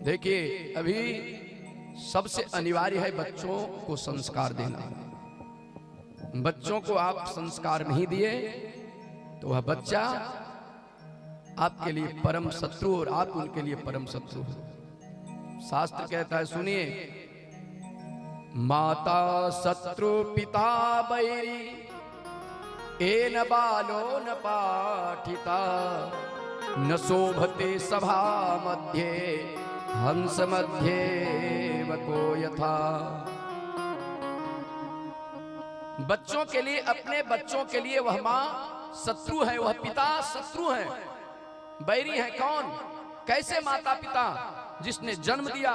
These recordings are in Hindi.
देखिए, अभी सबसे अनिवार्य है बच्चों को संस्कार देना। बच्चों को आप संस्कार नहीं दिए तो वह बच्चा आपके लिए परम शत्रु और आप उनके लिए परम शत्रु हो। शास्त्र कहता है, सुनिए, माता शत्रु पिता बैरी एन बालो न पाठिता न शोभते सभा मध्ये हंस मध्ये वको यथा। बच्चों के लिए, अपने बच्चों के लिए वह मां शत्रु है, वह पिता शत्रु है, बैरी है। कौन? कैसे? माता पिता जिसने जन्म दिया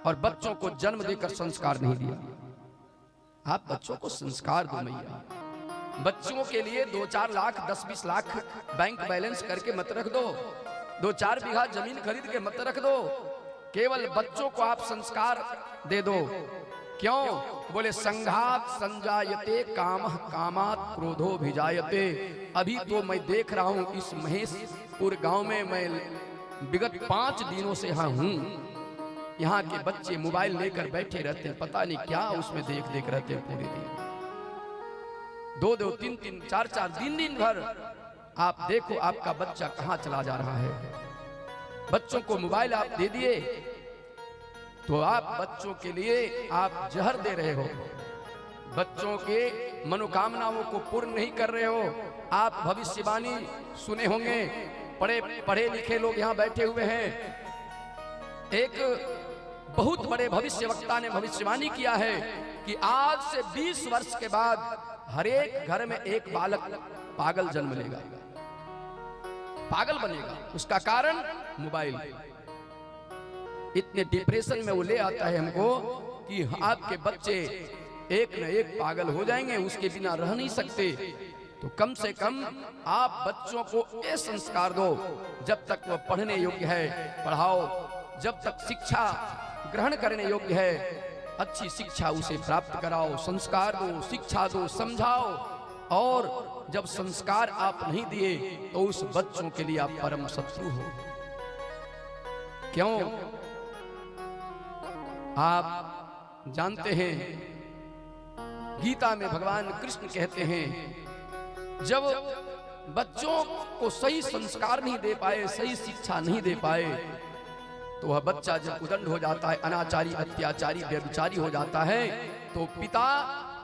और बच्चों को जन्म देकर संस्कार नहीं दिया। आप बच्चों को संस्कार दो मैया। बच्चों के लिए 2-4 लाख 10-20 लाख बैंक बैलेंस करके मत रख दो, 2-4 बीघा जमीन खरीद के मत रख दो। केवल बच्चों को आप संस्कार दे दो। क्यों? बोले संघात संजायते कामः कामात् क्रोधो भिजायते। अभी तो मैं देख रहा हूं इस महेशपुर गांव में, मैं विगत 5 दिनों से यहाँ हूं। यहाँ के बच्चे मोबाइल लेकर बैठे रहते हैं, पता नहीं क्या उसमें देख रहते हैं पूरे दिन, 2-2, 3-3, 4-4 दिन भर। आप देखो आपका बच्चा कहाँ चला जा रहा है। बच्चों को मोबाइल आप दे दिए तो आप बच्चों के लिए आप जहर दे रहे हो, बच्चों के मनोकामनाओं को पूर्ण नहीं कर रहे हो। आप भविष्यवाणी सुने होंगे, पढ़े लिखे लोग यहाँ बैठे हुए हैं। एक बहुत बड़े भविष्यवक्ता ने भविष्यवाणी किया है कि आज से 20 वर्ष के बाद हर एक घर में एक बालक पागल जन्म लेगा, पागल बनेगा। उसका कारण मोबाइल। इतने डिप्रेशन में वो ले आता है हमको कि आपके बच्चे एक न एक पागल हो जाएंगे, उसके बिना रह नहीं सकते। तो कम से कम आप बच्चों को ये संस्कार दो, जब तक वह पढ़ने योग्य है पढ़ाओ, जब तक शिक्षा ग्रहण करने योग्य है अच्छी शिक्षा उसे प्राप्त कराओ, संस्कार दो, शिक्षा दो, समझाओ। और जब संस्कार आप नहीं दिए तो उस बच्चों के लिए आप परम शत्रु हो। क्यों? आप जानते हैं गीता में भगवान कृष्ण कहते हैं, जब बच्चों को सही संस्कार नहीं दे पाए, सही शिक्षा नहीं दे पाए, तो वह बच्चा जब उदंड हो जाता है, अनाचारी, अत्याचारी, व्यभिचारी हो जाता है, तो पिता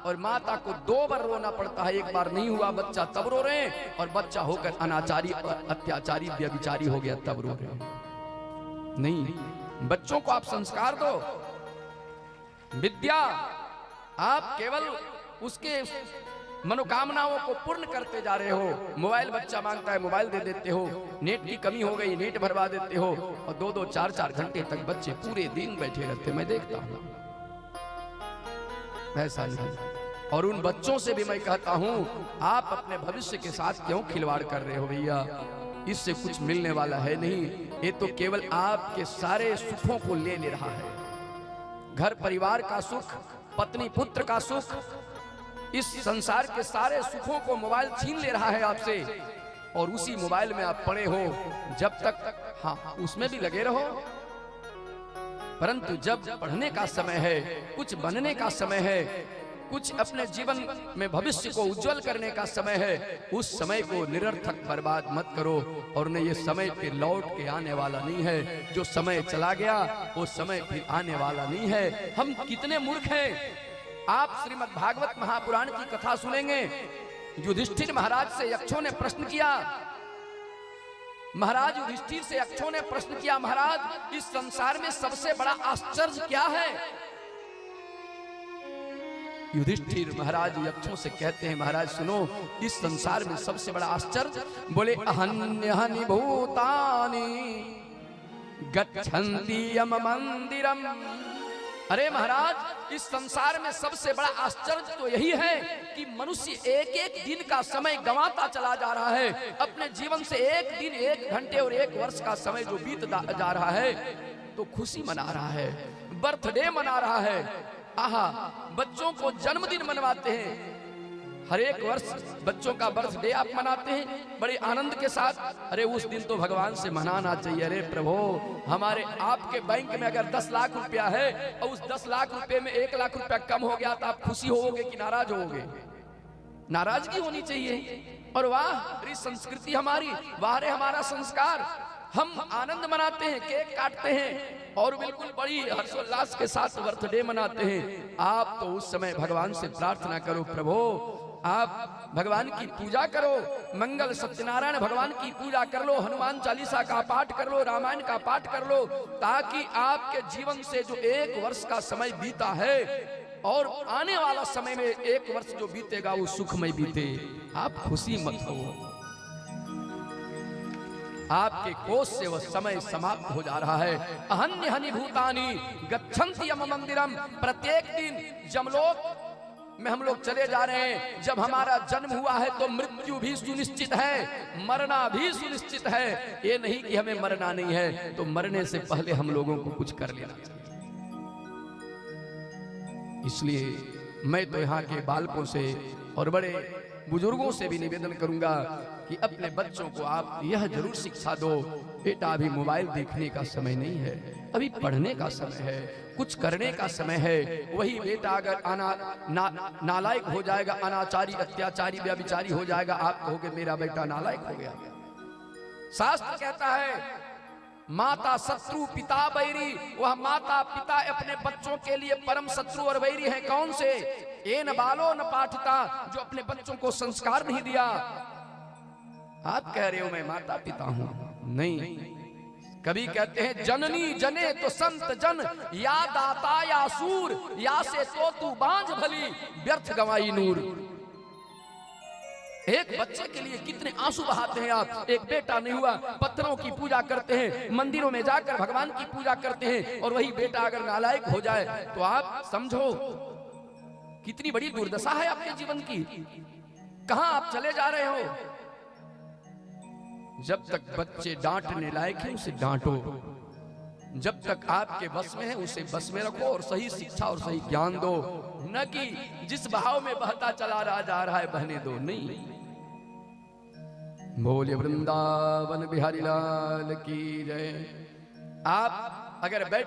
और माता को 2 बार रोना पड़ता है। एक बार नहीं हुआ बच्चा तब रो रहे हैं, और बच्चा होकर अनाचारी, अत्याचारी, व्यभिचारी हो गया तब रो रहे हैं। नहीं, बच्चों को आप संस्कार दो। विद्या आप केवल उसके मनोकामनाओं को पूर्ण करते जा रहे हो। मोबाइल बच्चा मांगता है, मोबाइल दे देते हो। नेट की कमी हो गई, नेट भरवा देते हो, और 2-2, 4-4 घंटे तक बच्चे पूरे दिन बैठे रहते। मैं देखता हूं ऐसा नहीं। और उन बच्चों से भी मैं कहता हूं, आप अपने भविष्य के साथ क्यों खिलवाड़ कर रहे हो भैया? इससे कुछ मिलने वाला है नहीं। ये तो केवल आपके सारे सुखों को ले रहा है। घर परिवार का सुख, पत्नी पुत्र का सुख, इस संसार के सारे सुखों को मोबाइल छीन ले रहा है आपसे। और उसी मोबाइल में आप पड़े हो जब तक, हाँ उसमें भी लगे रहो। परंतु जब पढ़ने का समय है, कुछ बनने का समय है, कुछ अपने जीवन में भविष्य को उज्जवल करने का समय है, उस समय को निरर्थक बर्बाद मत करो। और न ये समय फिर लौट के आने वाला नहीं है। जो समय चला गया वो समय फिर आने वाला नहीं है। हम कितने मूर्ख हैं। आप श्रीमद् भागवत महापुराण की कथा सुनेंगे। युधिष्ठिर महाराज से यक्षों ने प्रश्न किया, महाराज युधिष्ठिर से यक्षों ने प्रश्न किया, महाराज इस संसार में सबसे बड़ा आश्चर्य क्या है? युधिष्ठिर महाराज यक्षों से कहते हैं, महाराज सुनो, इस संसार में सबसे बड़ा आश्चर्य, बोले अहन्यहनि भूतानि गच्छन्ति यम मंदिरम। अरे महाराज, इस संसार में सबसे बड़ा आश्चर्य तो यही है कि मनुष्य एक एक दिन का समय गंवाता चला जा रहा है। अपने जीवन से एक दिन, 1 घंटे और 1 वर्ष का समय जो बीत जा रहा है, तो खुशी मना रहा है, बर्थडे मना रहा है। आहा, बच्चों को जन्मदिन मनवाते हैं, हर एक वर्ष बच्चों का बर्थडे आप मनाते हैं बड़े आनंद के साथ। अरे उस दिन तो भगवान से मनाना चाहिए, अरे प्रभु हमारे आपके बैंक में अगर 10 लाख रुपया है और उस 10 लाख रुपए में 1 लाख रुपया कम हो गया तो आप खुशी होगे कि नाराज होगे? नाराजगी होनी चाहिए। और वाह रे संस्कृति हमारी, वाह रे हमारा संस्कार। हम आनंद मनाते हैं, केक काटते हैं और बिल्कुल बड़ी हर्षोल्लास के साथ बर्थडे मनाते हैं। आप तो उस समय भगवान से प्रार्थना करो, प्रभु आप भगवान की पूजा करो, मंगल सत्यनारायण भगवान की पूजा कर लो, हनुमान चालीसा का पाठ कर लो, रामायण का पाठ कर लो, ताकि आपके जीवन से जो 1 वर्ष का समय बीता है और आने वाला समय में 1 वर्ष जो बीतेगा वो सुखमय बीते। आप खुशी मत हो, आपके कोष से वह समय समाप्त हो जा रहा है। अहन्य हनि भूतानि गच्छन्ति यम मंदिरम। प्रत्येक दिन जमलोक में हम लोग चले जा रहे हैं। जब हमारा जन्म हुआ है तो मृत्यु भी सुनिश्चित है, मरना भी सुनिश्चित है। ये नहीं कि हमें मरना नहीं है, तो मरने से पहले हम लोगों को कुछ कर लेना चाहिए। इसलिए मैं तो यहाँ के बालकों से और बड़े बुजुर्गों से भी निवेदन करूंगा कि अपने बच्चों को आप यह जरूर शिक्षा दो, बेटा अभी मोबाइल देखने का समय नहीं है, अभी पढ़ने का समय है, कुछ करने का समय है। वही बेटा अगर नालायक हो जाएगा, अनाचारी अत्याचारी व्यभिचारी हो जाएगा, आप कहोगे मेरा बेटा नालायक हो गया। शास्त्र कहता है माता शत्रु पिता बैरी। वह माता पिता अपने बच्चों के लिए परम शत्रु और बैरी हैं। कौन से? ये न बालो न पाठता, जो अपने बच्चों को संस्कार नहीं दिया। आप कह रहे हो मैं माता पिता हूं, नहीं। कभी कहते हैं जननी जने तो संत जन, या दाता या सूर, या से तो तू बांझ भली व्यर्थ गवाई नूर। एक बच्चे के लिए कितने आंसू बहाते हैं आप। एक बेटा नहीं हुआ, पत्थरों की पूजा करते हैं, मंदिरों में जाकर भगवान की पूजा करते हैं, और वही बेटा अगर नालायक हो जाए तो आप समझो कितनी बड़ी दुर्दशा है आपके जीवन की। कहां आप चले जा रहे हो? जब तक बच्चे डांटने लायक है उसे डांटो, जब तक आपके बस में है उसे बस में रखो और सही शिक्षा और सही ज्ञान दो, न कि जिस बहाव में बहता चला जा रहा है बहने दो। नहीं। बोले वृंदावन बिहारी लाल की जय। आप अगर बैठ